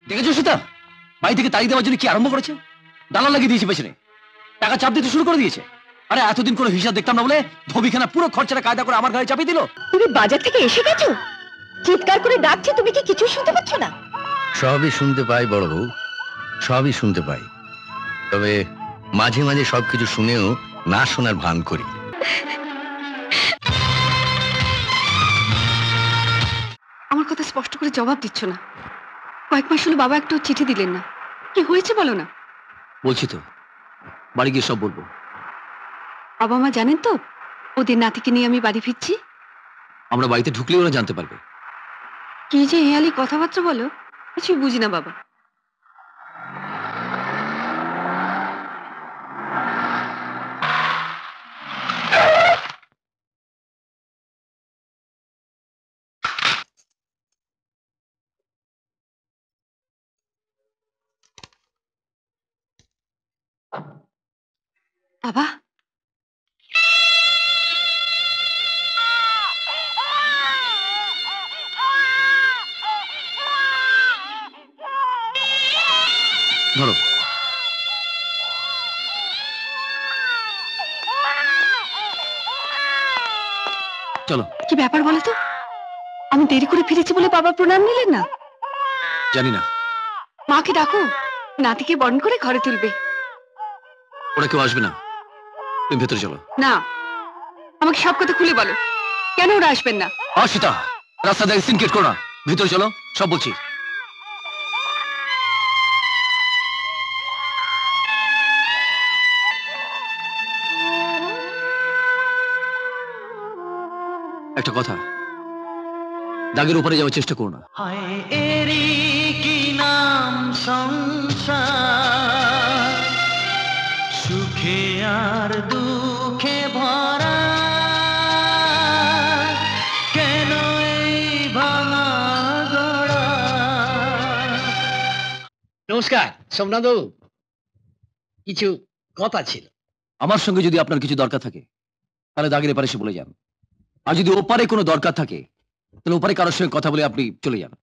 দেখেছো সীতা, বাড়ি থেকে তাড়িয়ে দেওয়ার জন্য কি আরম্ভ করেছে? দালাল লাগিয়ে দিয়েছে পেছনে, টাকা চাপ দিতে শুরু করে দিয়েছে। আরে এতদিন কোনো হিসাব দেখতাম না বলে ধোবিখানা পুরো খরচাটা কায়দা করে আমার ঘরে চাপিয়ে দিল। তুমি বাজার থেকে এসে গেছো, চিৎকার করে ডাকছে, তুমি কি কিছু শুনতে পাচ্ছ না? সবই শুনতে পাই বড় বউ, সবই শুনতে পাই, তবে মাঝে মাঝে সবকিছু শুনেও না শোনার ভান করি। আমার কথা স্পষ্ট করে জবাব দিচ্ছ না। কয়েক মাস হলো বাবা একটু চিঠি দিলেন না, কি হয়েছে বলো না। বলছি তো, বাড়ি গিয়ে সব বলবো। বাবা মা জানেন তো ওদের নাতিকে নিয়ে আমি বাড়ি ফিরছি? আমরা বাড়িতে ঢুকলেই ওরা জানতে পারবে। কি যে হেয়ালি কথাবার্তা বলো, কিছুই বুঝি না বাবা। বাবা, ধরো। চলো। কি ব্যাপার বলো তো? আমি দেরি করে ফিরেছি বলে বাবা প্রণাম নিলেন না? জানি না। মাকে ডাকো, নাতিকে বরণ করে ঘরে তুলবে। ওরা কেউ আসবে না, তুমি ভেতরে চলো। না, আমাকে সব কথা খুলে বলো, কেন ওরা আসবেন না? সীতা, রাস্তা দেখে সিনকেট করো না, ভিতরে চলো, সব বলছি। একটা কথা, দাগের উপরে যাওয়ার চেষ্টা করো না। কি নাম সংসার, সুখে আর দুঃখে ভরা, কেন এই ভাঙা গড়া। নমস্কার সোমনাথবাবু, কিছু কথা ছিল। আমার সঙ্গে যদি আপনার কিছু দরকার থাকে তাহলে দাগের এপারে এসে বলে যান, আর যদি ওপারে কোনো দরকার থাকে তাহলে ওপারে কারোর সঙ্গে কথা বলে আপনি চলে যান।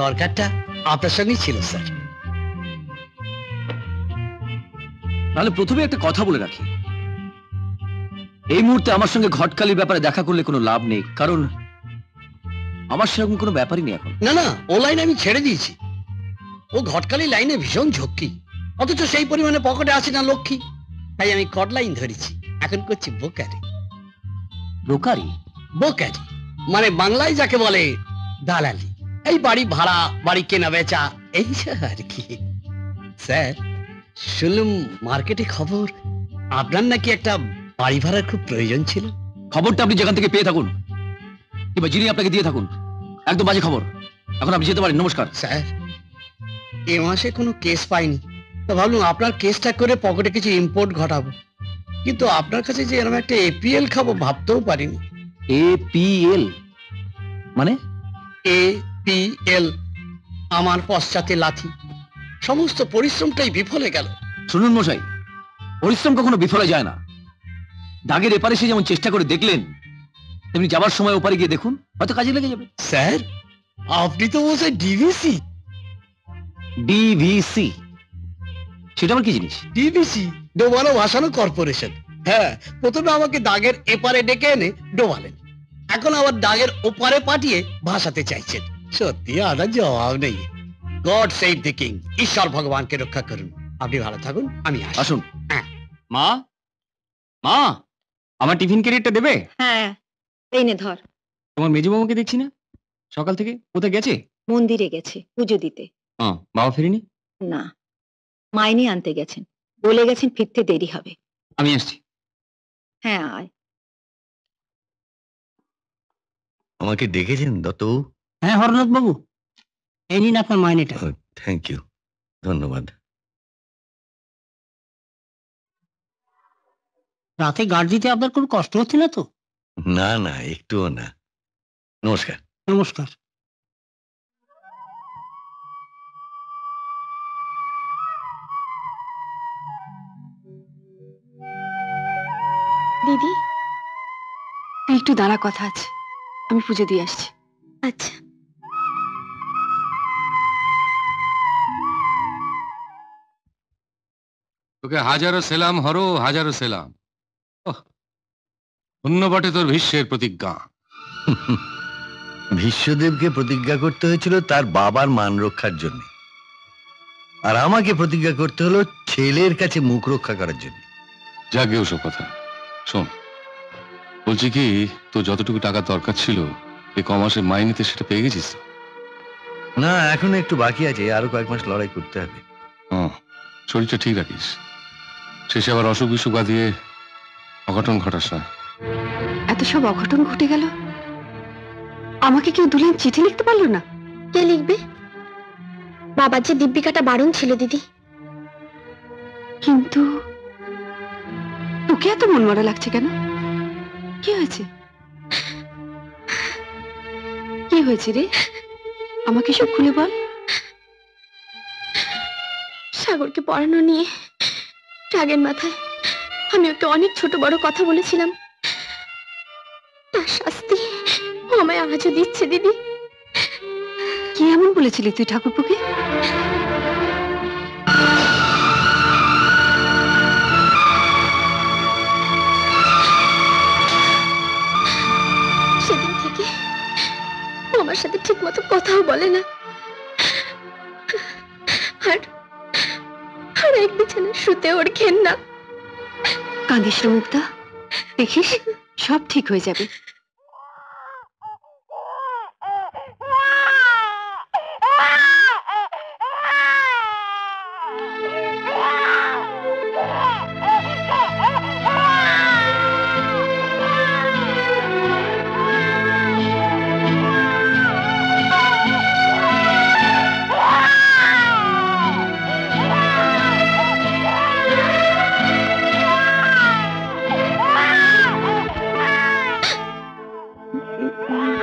দরকারটা আপনার সঙ্গেই ছিল স্যার। তাহলে প্রথমে একটা কথা বলে রাখি, এই মুহূর্তে আমার সঙ্গে ঘটকালির ব্যাপারে দেখা করলে কোনো লাভ নেই, কারণ আমার সেরকম কোনো ব্যাপারই নেই এখন। না না, ও লাইন আমি ছেড়ে দিয়েছি। ও ঘটকালি লাইনে ভীষণ ঝক্কি, অথচ সেই পরিমাণে পকেটে আসে না লক্ষ্মী। তাই আমি কট লাইন ধরেছি, এখন করছি বোকারি। ব্রোকারি? বোকারি মানে বাংলায় যাকে বলে দালালি। এই বাড়ি ভাড়া, বাড়ি কেনা বেচা, এই আর কি। স্যার, শুনলাম মার্কেটে খবর আপনার নাকি একটা বাড়ি ভাড়ার খুব প্রয়োজন ছিল। খবরটা আপনি যেখান থেকে পেয়ে থাকুন কিংবা যিনি আপনাকে দিয়ে থাকুন, একদম বাজে খবর। এখন আপনি যেতে পারেন। নমস্কার। স্যার, এ মাসে কোনো কেস পাইনি, তো ভাবলাম আপনার কেসটা করে পকেটে কিছু ইম্পোর্ট ঘটাবো, কিন্তু আপনার কাছে যে এরকম একটা এপিএল খাবো ভাবতেও পারিনি। এপিএল মানে? এপিএল, আমার পশ্চাতে লাথি। সমস্ত পরিশ্রমটাই বিফলে গেল। শুনুন মশাই, পরিশ্রম কখনো বিফলে যায় না। দাগের এপারে সে যেমন চেষ্টা করে দেখলেন, তেমনি যাবার সময় ওপারে গিয়ে দেখুন, হয়তো কাজে লেগে যাবে। স্যার, আপনি তো বলছেন ডিভিসি। ডিভিসি সেটা আবার কি জিনিস? ডিভিসি, ডোবানো ভাসানো কর্পোরেশন। হ্যাঁ, প্রথমে আমাকে দাগের এপারে ডেকে এনে ডোবালেন, এখন আবার দাগের ওপারে পাঠিয়ে ভাসাতে চাইছেন। সত্যি আদার জবাব নেই। গড সেভ দ্য কিং, ঈশ্বর ভগবানকে রক্ষা করুন। আপনি ভালো থাকুন, আমি আসুন। হ্যাঁ। মা, মা, আমার টিফিন ক্যারিয়ারটা দেবে? হ্যাঁ, এই নে ধর। তোমার মেজবাবুকে দেখছি না সকাল থেকে, কোথায় গেছে? মন্দিরে গেছে পুজো দিতে। বাবা ফেরেনি? না, মাইনে আনতে গেছেন, বলে গেছেন ফিরতে দেরি হবে। আমি আসছি। হ্যাঁ আয়। আমাকে ডেকেছেন দত্তবাবু? হ্যাঁ হরনাথ বাবু, এই নিন আপনার মাইনেটা। থ্যাংক ইউ, ধন্যবাদ। রাতে গার্ড দিতে আপনার কোনো কষ্ট হচ্ছে না তো? না না, একটুও না। নমস্কার। নমস্কার। দিদি? তুই একটু দাঁড়া, কথা আছে, আমি পুজো দিয়ে আসছি। আচ্ছা। তোকে হাজারো সেলাম হরো, হাজারো সেলাম। ওহ, ধন্য বটে তোর ভীষ্মের প্রতিজ্ঞা। ভীষ্মদেবকে প্রতিজ্ঞা করতে হয়েছিল তার বাবার মান রক্ষার জন্য, আর আমাকে প্রতিজ্ঞা করতে হলো ছেলের কাছে মুখ রক্ষা করার জন্য। যাকে ওসব কথা শোন, বলছি কি, তোর যতটুকু টাকা দরকার ছিল এই কমাসের মাইনেতে সেটা পেয়ে গেছিস তো? না, এখনো একটু বাকি আছে, আরো কয়েক মাস লড়াই করতে হবে। শরীরটা ঠিক রাখিস, শেষে আবার অসুখ বিসুখ বাঁধিয়ে অঘটন ঘটাস না। এত সব অঘটন ঘটে গেল, আমাকে কেউ দুলাইন চিঠি লিখতে পারলো না? কে লিখবে? বাবার যে দিব্যিকাটা বারণ ছিল দিদি। কিন্তু তোকে এত মন মরা লাগছে কেন? কি হয়েছে? কি হয়েছে রে? আমাকে সব খুলে বল। সাগরকে পড়ানো নিয়ে রাগের মাথায় আমি ওকে অনেক ছোট বড় কথা বলেছিলাম, তার শাস্তি ও আমায় আজও দিচ্ছে দিদি। কি এমন বলেছিলি তুই ঠাকুরপুকে? সেদিন থেকে ও আমার সাথে ঠিক মতো কথাও বলে না, আর আর এক বিছানায় শুতে ওর ঘেন না। কাঁদিস রে মুক্তা, দেখিস সব ঠিক হয়ে যাবে।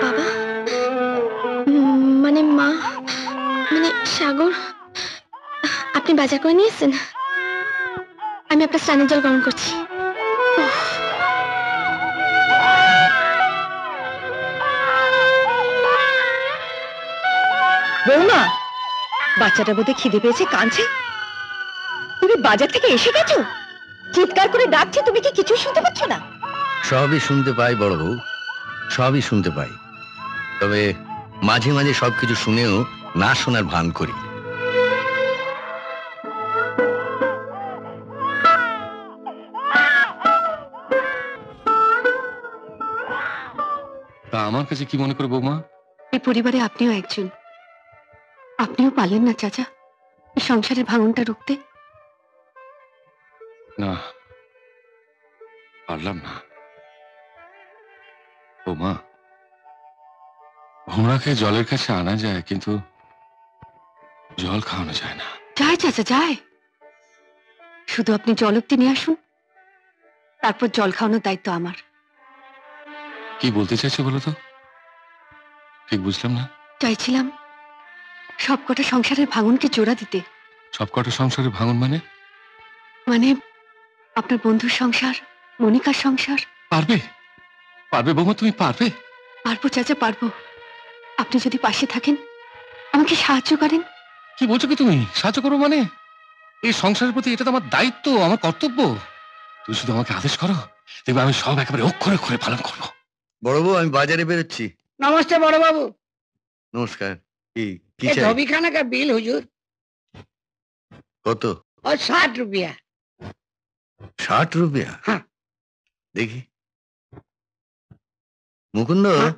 বাবা, মানে মা, মানে সাগর, আপনি বাজার করে নিয়েছেন? আমি আপনার স্নানের জল গরম করছি। বৌমা, বাচ্চাটা বোধহয় খিদে পেয়েছে, কাঁদছে। তুমি বাজার থেকে এসে গেছো? চিৎকার করে ডাকছে, তুমি কি কিছু শুনতে পাচ্ছ না? সবই শুনতে পাই বড় বউ, সবই শুনতে পাই, তবে মাঝে মাঝে সবকিছু শুনেও না শোনার ভান করি। তা আমার কাছে কি মনে করে বৌমা? এই পরিবারে আপনিও একজন। আপনিও পারলেন না চাচা এই সংসারের ভাঙনটা রুখতে? না, পারলাম না বৌমা। ঘোড়াকে জলের কাছে আনা যায়, কিন্তু জল খাওয়ানো যায় না। যায় চাচা, যায়। শুধু আপনি জল অব্দি নিয়ে আসুন, তারপর জল খাওয়ানোর দায়িত্ব আমার। কি বলতে চাইছো বলো তো? ঠিক বুঝলাম না। চাইছিলাম সবকটা সংসারের ভাঙনকে জোড়া দিতে। সবকটা সংসারের ভাঙন মানে? মানে আপনার বন্ধুর সংসার, মনিকার সংসার। পারবে? পারবে বৌমা, তুমি পারবে? পারবো চাচা, পারবো। আপনি যদি পাশে থাকেন, আমাকে সাহায্য করেন। কি বলছো কি তুমি? সাহায্য করবো মানে? এই সংসারের প্রতি এটা তো আমার দায়িত্ব, আমার কর্তব্য। তুমি শুধু আমাকে আদেশ করো, দেখবে আমি সব একেবারে অক্ষরে অক্ষরে পালন করবো। বড় বউ, আমি বাজারে বেরোচ্ছি। নমস্তে বড় বাবু। নমস্কার। কি কি ये চাই? धोबी खाना का बिल हुजूर। কত? और 60 रुपया। 60 রুপিয়া? হ্যাঁ। দেখি মুকুন্দ, হ্যাঁ?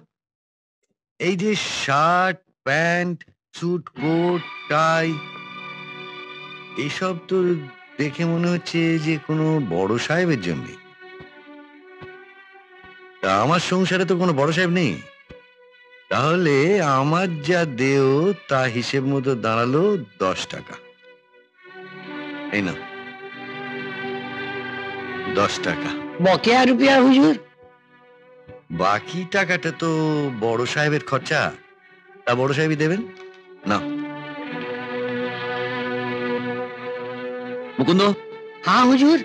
এই যে শার্ট, প্যান্ট, স্যুট, কোট, টাই, এইসব তো দেখে মনে হচ্ছে যে কোনো বড় সাহেবের জন্য। তা আমার সংসারে তো কোনো বড় সাহেব নেই, তাহলে আমার যা দেও তা হিসেব মতো দাঁড়ালো 10 টাকা। এই না, 10 টাকা। बकेया रुपया हुजूर। বাকি টাকাটা তো বড় সাহেবের খরচা, তা বড় সাহেবই দেবেন না। মুকুন্দ, हाँ हुजूर।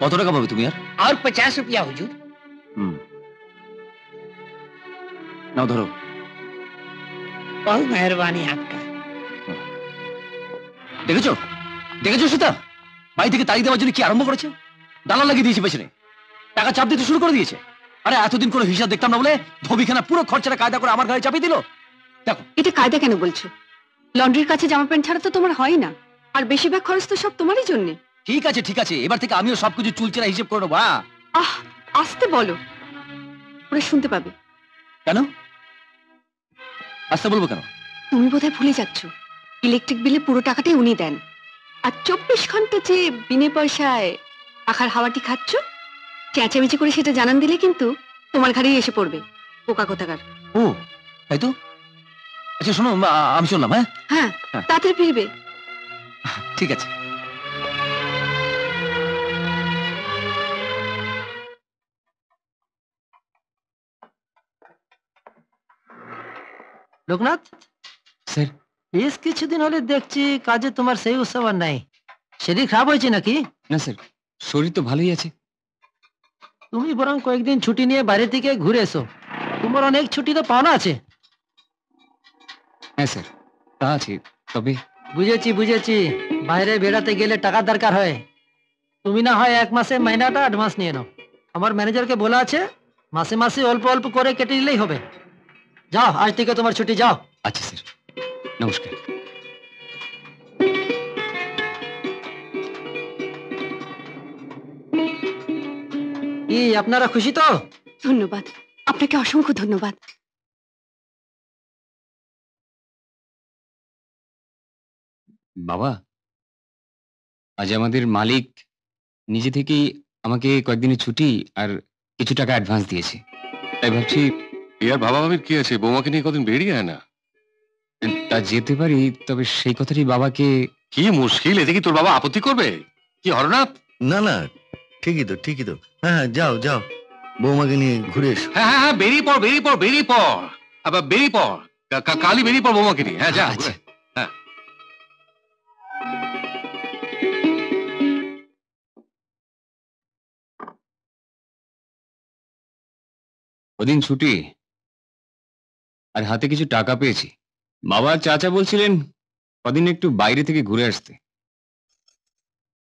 কত টাকা পাবে তুমি আর? और 50 रुपया हुजूर। নাও ধরো। बहुत मेहरबानी आपका। দেখেছো দেখেছো সীতা, বাড়ি থেকে তাড়িয়ে দেওয়ার জন্য কি আরম্ভ করেছে? দালাল লাগিয়ে দিয়েছে পেছনে, টাকা চাপ দিতে শুরু করে দিয়েছে। আরে এতদিন করে হিসাব দেখতাম না বলে ধবিখানা পুরো খরচাটা কায়দা করে আমার ঘরে চাপিয়ে দিল। দেখো এটা কায়দা কেন বলছো? লন্ড্রির কাছে জামা প্যান্ট ছাড়া তো তোমার হয় না, আর বেশিরভাগ খরচ তো সব তোমারই জন্য। ঠিক আছে, এবার থেকে আমিও সবকিছু চুলচেরা হিসেব করে নেবো। আহ, আসতে বলো, ওরা শুনতে পাবে। কেন আসতে বলবো কেন? তুমি বোধহয় ভুলে যাচ্ছ, ইলেকট্রিক বিলে পুরো টাকাটাই উনি দেন, আর 24 ঘন্টা যে বিনে পয়সায় পাখার হাওয়াটি খাচ্ছ, চেঁচামেচি করে সেটা জানান দিলে কিন্তু তোমার ঘাড়েই এসে পড়বে পোকা কোথাকার। ও তাই তো। আচ্ছা শোনো, আমি শুনলাম। হ্যাঁ হ্যাঁ, হ্যাঁ। তাড়াতাড়ি ফিরবে। ঠিক আছে। লোকনাথ স্যার। বেশ কিছুদিন হলে দেখছি কাজে তোমার সেই উৎসাহ আর নাই। শরীর খারাপ হয়েছে নাকি? না স্যার, শরীর তো ভালোই আছে। তুমি বরং কয়েকদিন ছুটি নিয়ে বাইরে থেকে ঘুরে এসো, তোমার অনেক ছুটি তো পাওনা আছে। হ্যাঁ স্যার, তা আছে, তবে বুঝেছি, বাইরে বেড়াতে গেলে টাকার দরকার হয়। তুমি না হয় 1 মাসে মাইনাটা অ্যাডভান্স নিয়ে নাও। আমার ম্যানেজারকে বলা আছে মাসে মাসে অল্প অল্প করে কেটে নিলেই হবে। যাও, আজ থেকে তোমার ছুটি, যাও। আচ্ছা স্যার, নমস্কার। কি আপনারা খুশি তো? ধন্যবাদ, আপনাকে অসংখ্য ধন্যবাদ। বাবা, আজ আমাদের মালিক নিজে থেকেই আমাকে কয়েকদিনের ছুটি আর কিছু টাকা অ্যাডভান্স দিয়েছে। তাই ভাবছি আর বাবা মামির কি আছে, বৌমাকে নিয়ে কদিন বেরিয়ে আয় না। তা যেতে পারি, তবে সেই কথাটি বাবাকে। কি মুশকিল, এদিকে তোর বাবা আপত্তি করবে? কি হরনাথ? না না, ঠিকই তো। হ্যাঁ যাও বৌমাকে নিয়ে ঘুরে এসো। হ্যাঁ, বেরিয়ে পড়। আবার বেরিয়ে পড়, কালই বেরিয়ে পড় বৌমাকে নিয়ে। হ্যাঁ যা। আচ্ছা। হ্যাঁ। ওদিন ছুটি আর হাতে কিছু টাকা পেয়েছি। বাবা চাচা বলছিলেন কদিন একটু বাইরে থেকে ঘুরে আসতে।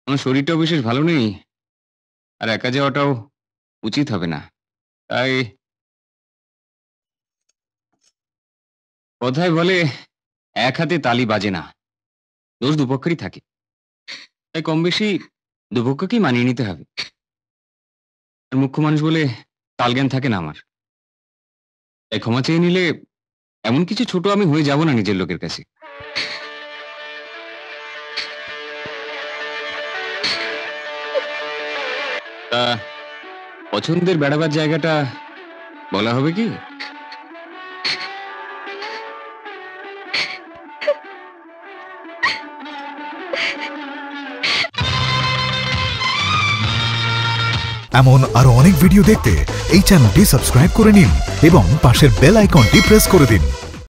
আমার শরীরটাও বিশেষ ভালো নেই, আর একা যাওয়াটাও উচিত হবে না। তাই কথায় বলে এক হাতে তালি বাজে না, দোষ দুপক্ষেরই থাকে। তাই কম বেশি দুপক্ষকেই মানিয়ে নিতে হবে। আর মুখ্য মানুষ বলে তালজ্ঞান থাকে না আমার। তাই ক্ষমা চেয়ে নিলে এমন কিছু ছোট আমি হয়ে যাব না নিজের লোকের কাছে। তা পছন্দের বেড়াবার জায়গাটা বলা হবে কি? এমন আরো অনেক ভিডিও দেখতে এই চ্যানেলটি সাবস্ক্রাইব করে নিন এবং পাশের বেল আইকনটি প্রেস করে দিন।